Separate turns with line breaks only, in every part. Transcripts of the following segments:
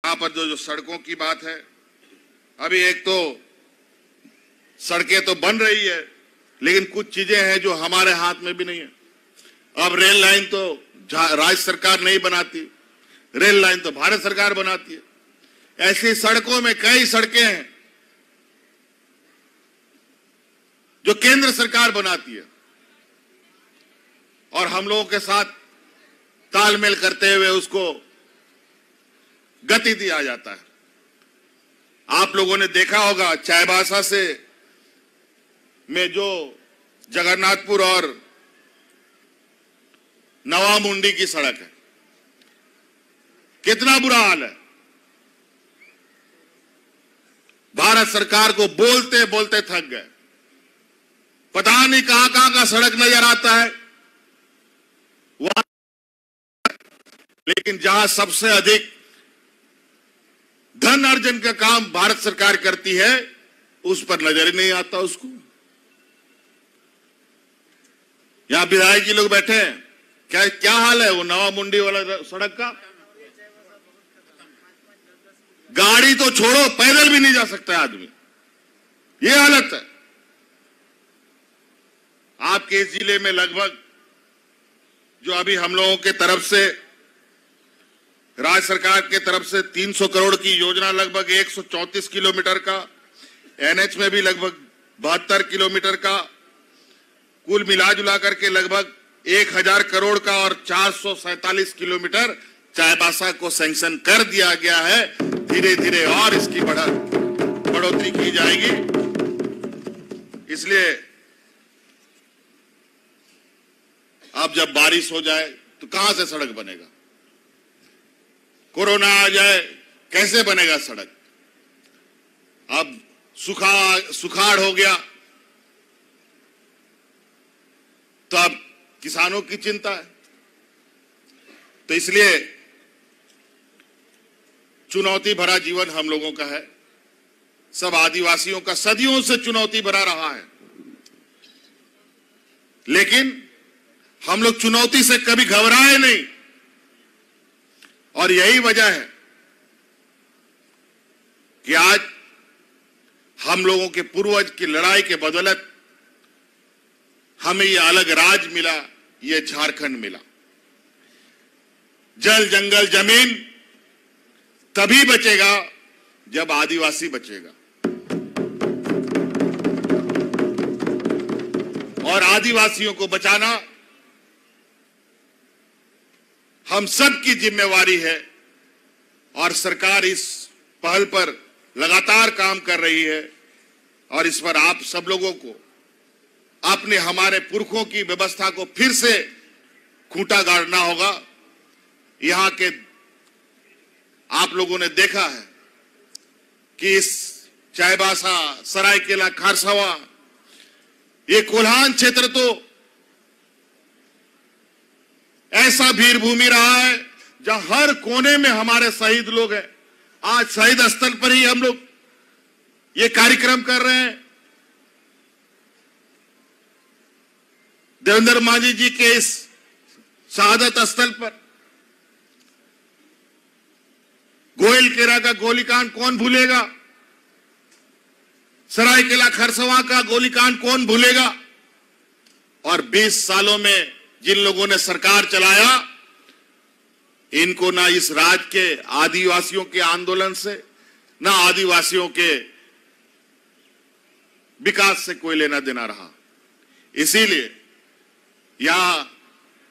यहाँ पर जो सड़कों की बात है, अभी एक तो सड़कें तो बन रही है, लेकिन कुछ चीजें हैं जो हमारे हाथ में भी नहीं है। अब रेल लाइन तो राज्य सरकार नहीं बनाती, रेल लाइन तो भारत सरकार बनाती है। ऐसी सड़कों में कई सड़कें हैं जो केंद्र सरकार बनाती है और हम लोगों के साथ तालमेल करते हुए उसको गति दिया जाता है। आप लोगों ने देखा होगा चाईबासा से में जो जगन्नाथपुर और नवामुंडी की सड़क है, कितना बुरा हाल है। भारत सरकार को बोलते बोलते थक गए। पता नहीं कहां कहां का सड़क नजर आता है वहां, लेकिन जहां सबसे अधिक धन अर्जन का काम भारत सरकार करती है उस पर नजर ही नहीं आता उसको। यहां विधायक जी लोग बैठे हैं, क्या हाल है वो नवामुंडी वाला सड़क का? गाड़ी तो छोड़ो, पैदल भी नहीं जा सकता आदमी, ये हालत है। आपके इस जिले में लगभग जो अभी हम लोगों के तरफ से राज्य सरकार के तरफ से 300 करोड़ की योजना, लगभग 134 किलोमीटर का, एनएच में भी लगभग 72 किलोमीटर का, कुल मिला जुला करके लगभग 1000 करोड़ का और 447 किलोमीटर चाईबासा को सैंक्शन कर दिया गया है। धीरे धीरे और इसकी बढ़ोतरी की जाएगी। इसलिए अब जब बारिश हो जाए तो कहां से सड़क बनेगा? कोरोना आ जाए कैसे बनेगा सड़क? अब सुखाड़ हो गया तो अब किसानों की चिंता है। तो इसलिए चुनौती भरा जीवन हम लोगों का है, सब आदिवासियों का सदियों से चुनौती भरा रहा है, लेकिन हम लोग चुनौती से कभी घबराए नहीं। और यही वजह है कि आज हम लोगों के पूर्वज की लड़ाई के बदौलत हमें ये अलग राज्य मिला, ये झारखंड मिला। जल जंगल जमीन तभी बचेगा जब आदिवासी बचेगा, और आदिवासियों को बचाना हम सब की जिम्मेवारी है। और सरकार इस पहल पर लगातार काम कर रही है और इस पर आप सब लोगों को अपने हमारे पुरखों की व्यवस्था को फिर से खूंटा गाड़ना होगा। यहां के आप लोगों ने देखा है कि इस चाईबासा, सरायकेला, खारसावा, ये कोल्हान क्षेत्र तो ऐसा वीर भूमि रहा है जहां हर कोने में हमारे शहीद लोग हैं। आज शहीद स्थल पर ही हम लोग ये कार्यक्रम कर रहे हैं। देवेंद्र मांझी जी के इस शहादत स्थल पर गोइलकेरा का गोलीकांड कौन भूलेगा? सरायकेला खरसवा का गोलीकांड कौन भूलेगा? और 20 सालों में जिन लोगों ने सरकार चलाया, इनको ना इस राज्य के आदिवासियों के आंदोलन से, ना आदिवासियों के विकास से कोई लेना देना रहा। इसीलिए यहां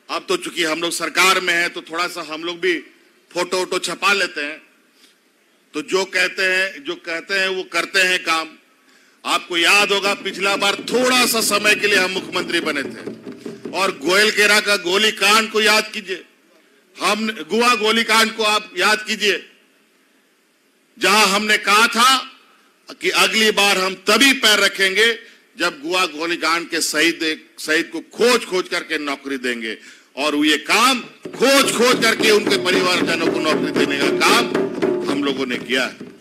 अब तो चूंकि हम लोग सरकार में हैं तो थोड़ा सा हम लोग भी फोटो वोटो छपा लेते हैं, तो जो कहते हैं वो करते हैं काम। आपको याद होगा पिछला बार थोड़ा सा समय के लिए हम मुख्यमंत्री बने थे और गोइलकेरा का गोलीकांड को याद कीजिए, हम गुआ गोलीकांड को आप याद कीजिए, जहां हमने कहा था कि अगली बार हम तभी पैर रखेंगे जब गुआ गोलीकांड के शहीद को खोज करके नौकरी देंगे। और ये काम खोज करके उनके परिवारजनों को नौकरी देने का काम हम लोगों ने किया है।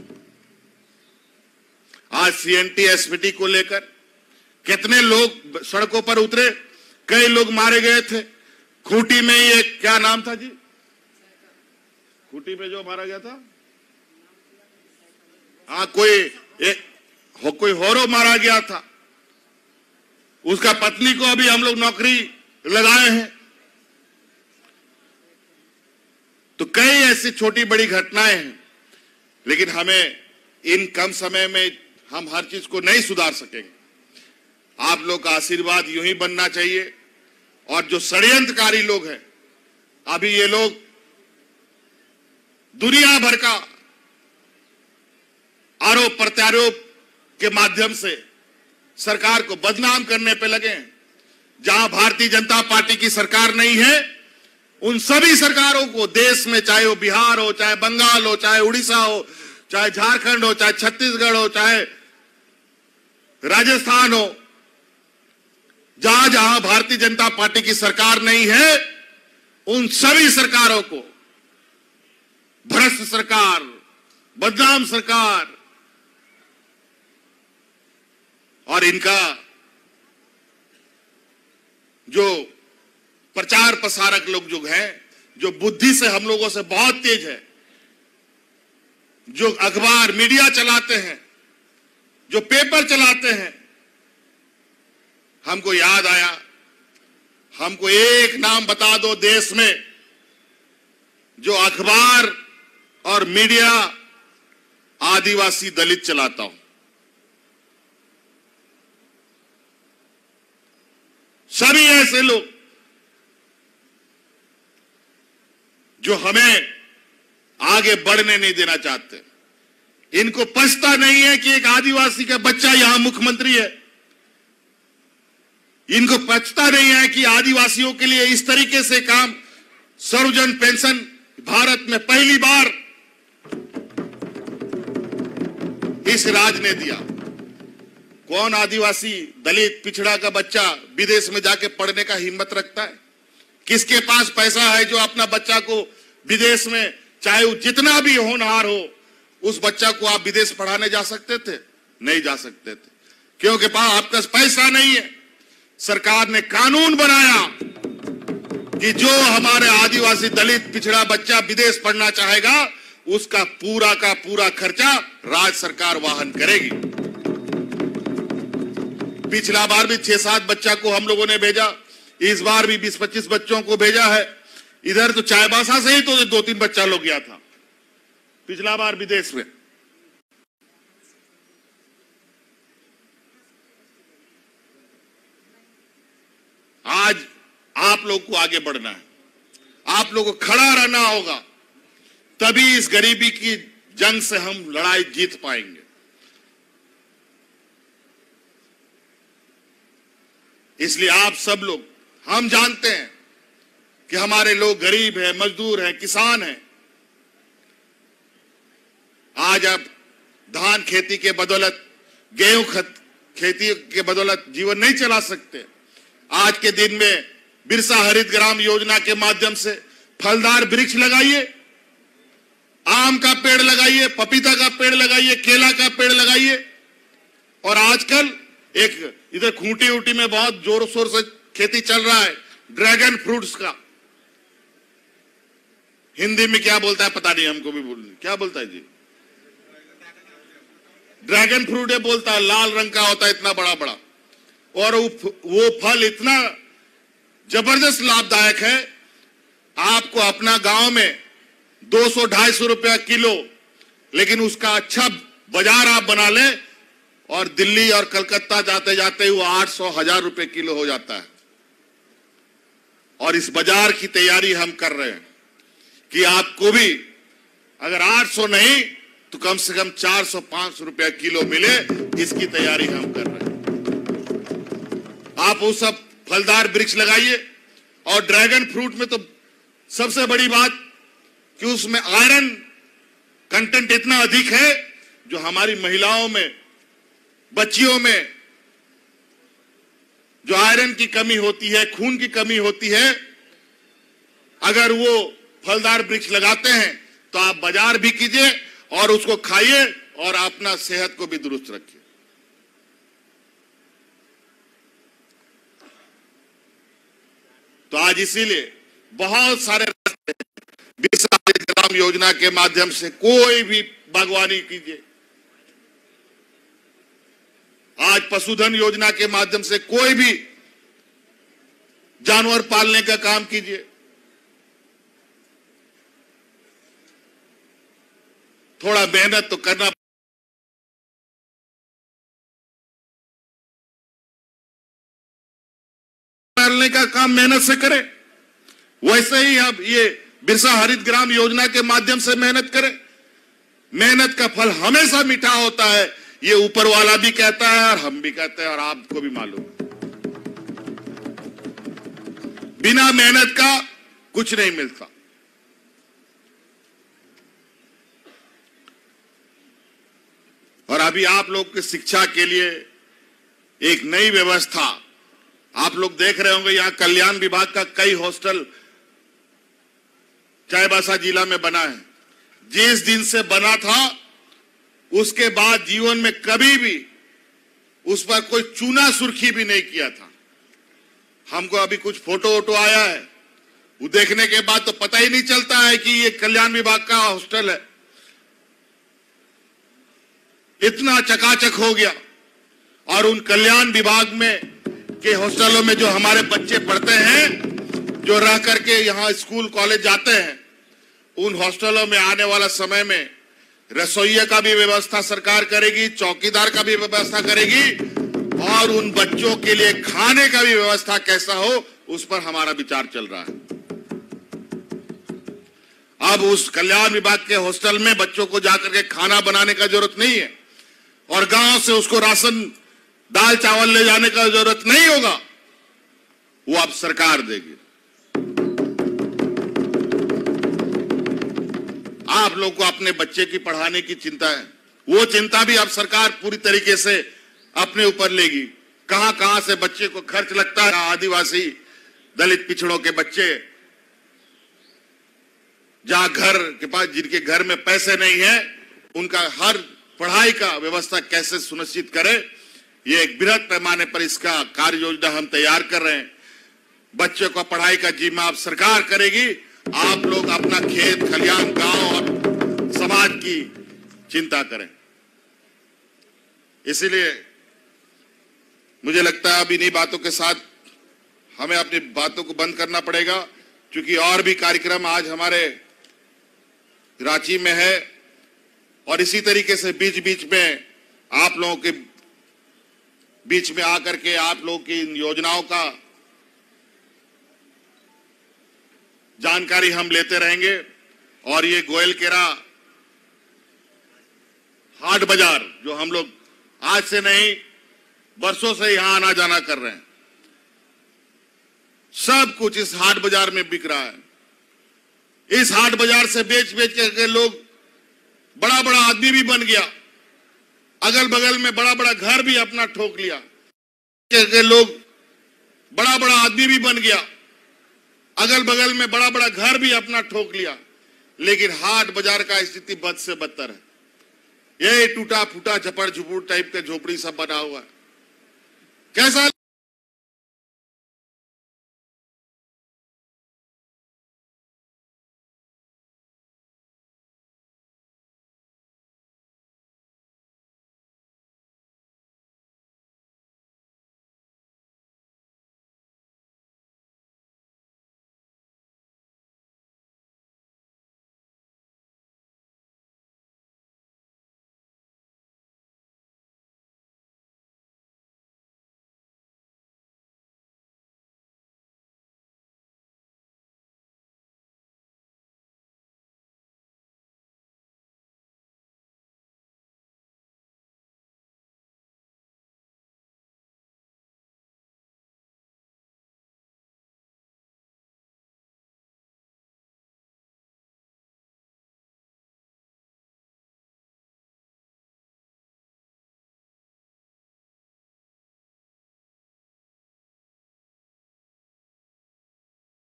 आज सीएनटी एसपीटी को लेकर कितने लोग सड़कों पर उतरे, कई लोग मारे गए थे। खूंटी में ये क्या नाम था जी, खूंटी में जो मारा गया था हाँ, कोई होरो मारा गया था, उसका पत्नी को अभी हम लोग नौकरी लगाए हैं। तो कई ऐसी छोटी बड़ी घटनाएं हैं, लेकिन हमें इन कम समय में हम हर चीज को नहीं सुधार सकेंगे। आप लोग का आशीर्वाद यूं ही बनना चाहिए। और जो षड्यंत्रकारी लोग हैं, अभी ये लोग दुनिया भर का आरोप प्रत्यारोप के माध्यम से सरकार को बदनाम करने पे लगे हैं। जहां भारतीय जनता पार्टी की सरकार नहीं है, उन सभी सरकारों को देश में, चाहे वो बिहार हो, चाहे बंगाल हो, चाहे उड़ीसा हो, चाहे झारखंड हो, चाहे छत्तीसगढ़ हो, चाहे राजस्थान हो, जहां जहां भारतीय जनता पार्टी की सरकार नहीं है, उन सभी सरकारों को भ्रष्ट सरकार, बदनाम सरकार, और इनका जो प्रचार प्रसारक लोग जो हैं, जो बुद्धि से हम लोगों से बहुत तेज है, जो अखबार मीडिया चलाते हैं, जो पेपर चलाते हैं, हमको याद आया, हमको एक नाम बता दो देश में जो अखबार और मीडिया आदिवासी दलित चलाता हो। सभी ऐसे लोग जो हमें आगे बढ़ने नहीं देना चाहते, इनको पछता नहीं है कि एक आदिवासी का बच्चा यहां मुख्यमंत्री है। इनको पछता नहीं है कि आदिवासियों के लिए इस तरीके से काम, सर्वजन पेंशन भारत में पहली बार इस राज्य ने दिया। कौन आदिवासी दलित पिछड़ा का बच्चा विदेश में जाके पढ़ने का हिम्मत रखता है? किसके पास पैसा है जो अपना बच्चा को विदेश में, चाहे वो जितना भी होनहार हो, उस बच्चा को आप विदेश पढ़ाने जा सकते थे? नहीं जा सकते थे, क्योंकि आपके पास पैसा नहीं है। सरकार ने कानून बनाया कि जो हमारे आदिवासी दलित पिछड़ा बच्चा विदेश पढ़ना चाहेगा, उसका पूरा का पूरा खर्चा राज्य सरकार वहन करेगी। पिछला बार भी 6-7 बच्चा को हम लोगों ने भेजा, इस बार भी 20-25 बच्चों को भेजा है। इधर तो चाईबासा से ही तो 2-3 बच्चा लोग गया था पिछला बार विदेश में। आज आप लोग को आगे बढ़ना है, आप लोग को खड़ा रहना होगा, तभी इस गरीबी की जंग से हम लड़ाई जीत पाएंगे। इसलिए आप सब लोग, हम जानते हैं कि हमारे लोग गरीब हैं, मजदूर हैं, किसान हैं। आज आप धान खेती के बदौलत, गेहूं खेती के बदौलत जीवन नहीं चला सकते। आज के दिन में बिरसा हरित ग्राम योजना के माध्यम से फलदार वृक्ष लगाइए, आम का पेड़ लगाइए, पपीता का पेड़ लगाइए, केला का पेड़ लगाइए। और आजकल एक इधर खूंटी ऊटी में बहुत जोर शोर से खेती चल रहा है ड्रैगन फ्रूट्स का। हिंदी में क्या बोलता है पता नहीं, हमको भी क्या बोलता है जी? ड्रैगन फ्रूट है बोलता है, लाल रंग का होता है, इतना बड़ा बड़ा, और वो फल इतना जबरदस्त लाभदायक है। आपको अपना गांव में 200-250 रुपया किलो, लेकिन उसका अच्छा बाजार आप बना ले और दिल्ली और कलकत्ता जाते जाते वो 800-1000 रुपए किलो हो जाता है। और इस बाजार की तैयारी हम कर रहे हैं कि आपको भी अगर 800 नहीं तो कम से कम 400-500 रुपया किलो मिले, इसकी तैयारी हम कर रहे हैं। आप वो सब फलदार वृक्ष लगाइए। और ड्रैगन फ्रूट में तो सबसे बड़ी बात कि उसमें आयरन कंटेंट इतना अधिक है जो हमारी महिलाओं में, बच्चियों में जो आयरन की कमी होती है, खून की कमी होती है, अगर वो फलदार वृक्ष लगाते हैं तो आप बाजार भी कीजिए और उसको खाइए और अपना सेहत को भी दुरुस्त रखिए। तो आज इसीलिए बहुत सारे रास्ते बिरसा हरित ग्राम योजना के माध्यम से कोई भी बागवानी कीजिए, आज पशुधन योजना के माध्यम से कोई भी जानवर पालने का काम कीजिए, थोड़ा मेहनत तो करना, पालने का काम मेहनत से करें। वैसे ही अब ये बिरसा हरित ग्राम योजना के माध्यम से मेहनत करें। मेहनत का फल हमेशा मीठा होता है, ये ऊपर वाला भी कहता है और हम भी कहते हैं और आपको भी मालूम है। बिना मेहनत का कुछ नहीं मिलता। और अभी आप लोग की शिक्षा के लिए एक नई व्यवस्था आप लोग देख रहे होंगे, यहां कल्याण विभाग का कई हॉस्टल चाईबासा जिला में बना है। जिस दिन से बना था उसके बाद जीवन में कभी भी उस पर कोई चूना सुर्खी भी नहीं किया था। हमको अभी कुछ फोटो वोटो आया है, वो देखने के बाद तो पता ही नहीं चलता है कि ये कल्याण विभाग का हॉस्टल है। इतना चकाचक हो गया। और उन कल्याण विभाग में के हॉस्टलों में जो हमारे बच्चे पढ़ते हैं, जो रह करके यहाँ स्कूल कॉलेज जाते हैं, उन हॉस्टलों में आने वाला समय में रसोइया का भी व्यवस्था सरकार करेगी, चौकीदार का भी व्यवस्था करेगी, और उन बच्चों के लिए खाने का भी व्यवस्था कैसा हो उस पर हमारा विचार चल रहा है। अब उस कल्याण विभाग के हॉस्टल में बच्चों को जाकर के खाना बनाने का जरूरत नहीं है, और गांव से उसको राशन दाल चावल ले जाने का जरूरत नहीं होगा, वो अब सरकार देगी। आप लोग को अपने बच्चे की पढ़ाने की चिंता है, वो चिंता भी अब सरकार पूरी तरीके से अपने ऊपर लेगी। कहां कहां से बच्चे को खर्च लगता है। आदिवासी दलित पिछड़ों के बच्चे जहां घर के पास, जिनके घर में पैसे नहीं है, उनका हर पढ़ाई का व्यवस्था कैसे सुनिश्चित करे, ये एक बृहद पैमाने पर इसका कार्य योजना हम तैयार कर रहे हैं। बच्चों को पढ़ाई का जिम्मा अब सरकार करेगी। आप लोग अपना खेत खलियान, गांव और समाज की चिंता करें। इसीलिए मुझे लगता है अब इन्हीं बातों के साथ हमें अपनी बातों को बंद करना पड़ेगा, क्योंकि और भी कार्यक्रम आज हमारे रांची में है। और इसी तरीके से बीच बीच में आप लोगों के बीच में आकर के आप लोगों की इन योजनाओं का जानकारी हम लेते रहेंगे। और ये गोयलकेरा हाट बाजार जो हम लोग आज से नहीं बरसों से यहां आना जाना कर रहे हैं, सब कुछ इस हाट बाजार में बिक रहा है। इस हाट बाजार से बेच बेच के लोग बड़ा बड़ा आदमी भी बन गया, अगल बगल में बड़ा बड़ा घर भी अपना ठोक लिया। के लोग बड़ा बड़ा आदमी भी बन गया, अगल बगल में बड़ा बड़ा घर भी अपना ठोक लिया। लेकिन हाट बाजार का स्थिति बद से बदतर है। ये टूटा फूटा झपड़ झुपड़ टाइप के झोपड़ी सब बना हुआ है। कैसा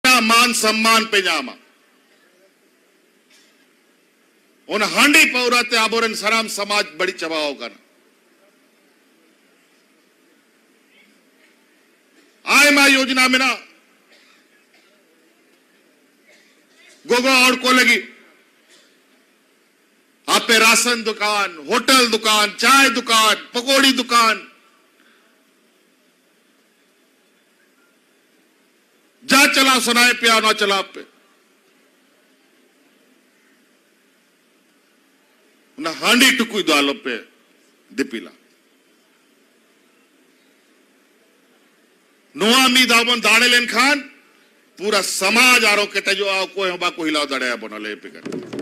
मान सम्मान पे जामा उन हांडी पौराते आबोरन सराम समाज बड़ी चबाओ कर आय मा योजना में ना गोगो और को लगी आप पे राशन दुकान, होटल दुकान, चाय दुकान, पकौड़ी दुकान, जा चला सुनाए पिया ना चला पे ना हांडी टुकुई द्वालो पे दिपिला नुआ मी दामन दाड़े लेन खान पूरा समाज आरो के जो आओ कोई हबा को हिलाओ दड़े बनले पे कर